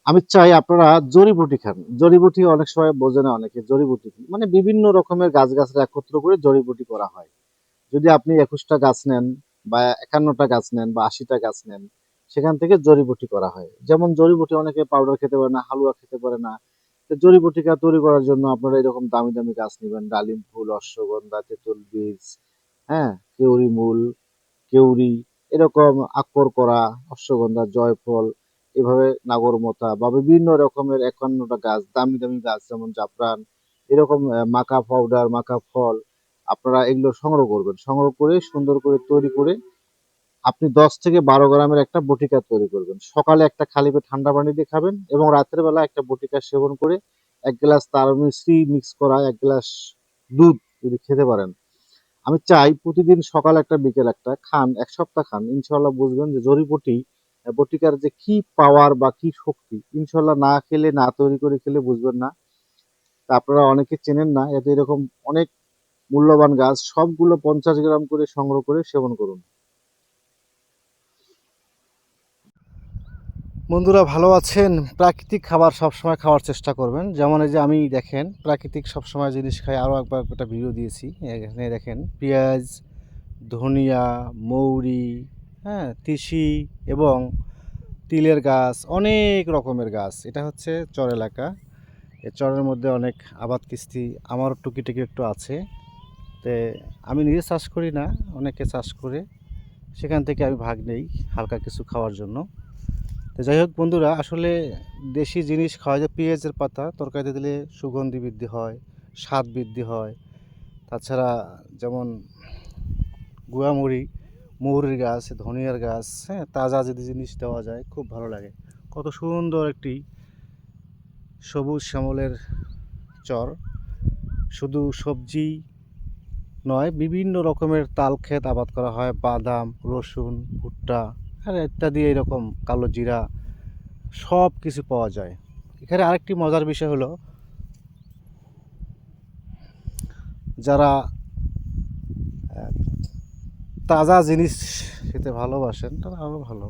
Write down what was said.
আমি চাই আপনারা জড়িবুটি খান। জড়িবুটি অনেক সময় বোঝে না অনেকে জড়িবুটি কি? মানে বিভিন্ন রকমের গাছ-গাছরা একত্র করে জড়িবুটি করা হয়। যদি আপনি ২১ টা গাছ নেন বা ৫১ টা গাছ নেন বা ৮০ টা গাছ নেন, সেখান থেকে জড়িবুটি করা হয়। যেমন জড়িবুটি অনেকে পাউডার খেতে পারে না, হালুয়া খেতে পারে না। তো জড়িবুটিকা তৈরি করার জন্য আপনারা এরকম দামি, দামি গাছ নিবেন। ডালিম ফুল, অশ্বগন্ধা, তেঁতুল বীজ, হ্যাঁ? কেউরি মূল, কেউরি এরকম আকরকরা, অশ্বগন্ধা, জয়ফল এভাবে নাগরমোথা বা বিভিন্ন রকমের ৫১ টা গাছ, দামি, দামি গাছ যেমন জাফরান এরকম মাকা পাউডার, মাকা ফল আপনারা এগুলো সংগ্রহ করবেন। সংগ্রহ করে সুন্দর করে তৈরি করে আপনি ১০ থেকে ১২ গ্রামের একটা বটিকা তৈরি করবেন। সকালে একটা খালি পেট ঠান্ডা পানি দিয়ে খাবেন এবং রাতের বেলা একটা বটিকা সেবন করে ১ গ্লাস তার মিশ্রি মিক্স করা ১ গ্লাস দুধ যদি খেতে পারেন। আমি চাই প্রতিদিন সকাল একটা বিকেল একটা খান, ১ সপ্তাহ খান। ইনশাআল্লাহ বুঝবেন যে জড়িবুটি বটিকার যে কি পাওয়ার বা কি শক্তি, ইনশাআল্লাহ না খেলে না তৈরি করে খেলে বুঝবেন না। তা আপনারা অনেকে চেনেন না। এতে এরকম অনেক মূল্যবান গাছ সবগুলো ৫০ গ্রাম করে সংগ্রহ করে সেবন করুন। বন্ধুরা ভালো আছেন? প্রাকৃতিক খাবার সবসময় খাওয়ার চেষ্টা করবেন। যেমন এই যে আমি দেখেন প্রাকৃতিক সবসময় জিনিস খাই। আরও একবার একটা ভিডিও দিয়েছি। এখানে দেখেন পেঁয়াজ, ধনিয়া, মৌরি, হ্যাঁ? তিসি এবং তিলের গাছ, অনেক রকমের গাছ। এটা হচ্ছে চর এলাকা। এই চরের মধ্যে অনেক আবাদ কিস্তি আমারও টুকিটাকি একটু আছে। তে আমি নিজে চাষ করি না, অনেকে চাষ করে। সেখান থেকে আমি ভাগ নেই হালকা কিছু খাওয়ার জন্য। তো যাই হোক বন্ধুরা, আসলে দেশি জিনিস খাওয়া যায়। পেঁয়াজের পাতা তরকারিতে দিলে সুগন্ধি বৃদ্ধি হয়, স্বাদ বৃদ্ধি হয়। তাছাড়া যেমন গুয়ামুড়ি, মৌরির গাছ, ধনিয়ার গাছ, হ্যাঁ? তাজা যদি জিনিস দেওয়া যায় খুব ভালো লাগে। কত সুন্দর একটি সবুজ শ্যামলের চর। শুধু সবজি নয়, বিভিন্ন রকমের তাল ক্ষেত আবাদ করা হয়। বাদাম, রসুন, ভুট্টা আর ইত্যাদি এরকম কালো জিরা সব কিছু পাওয়া যায়। এখানে আরেকটি মজার বিষয় হলো, যারা তাজা জিনিস খেতে ভালোবাসেন তারা আরও ভালো।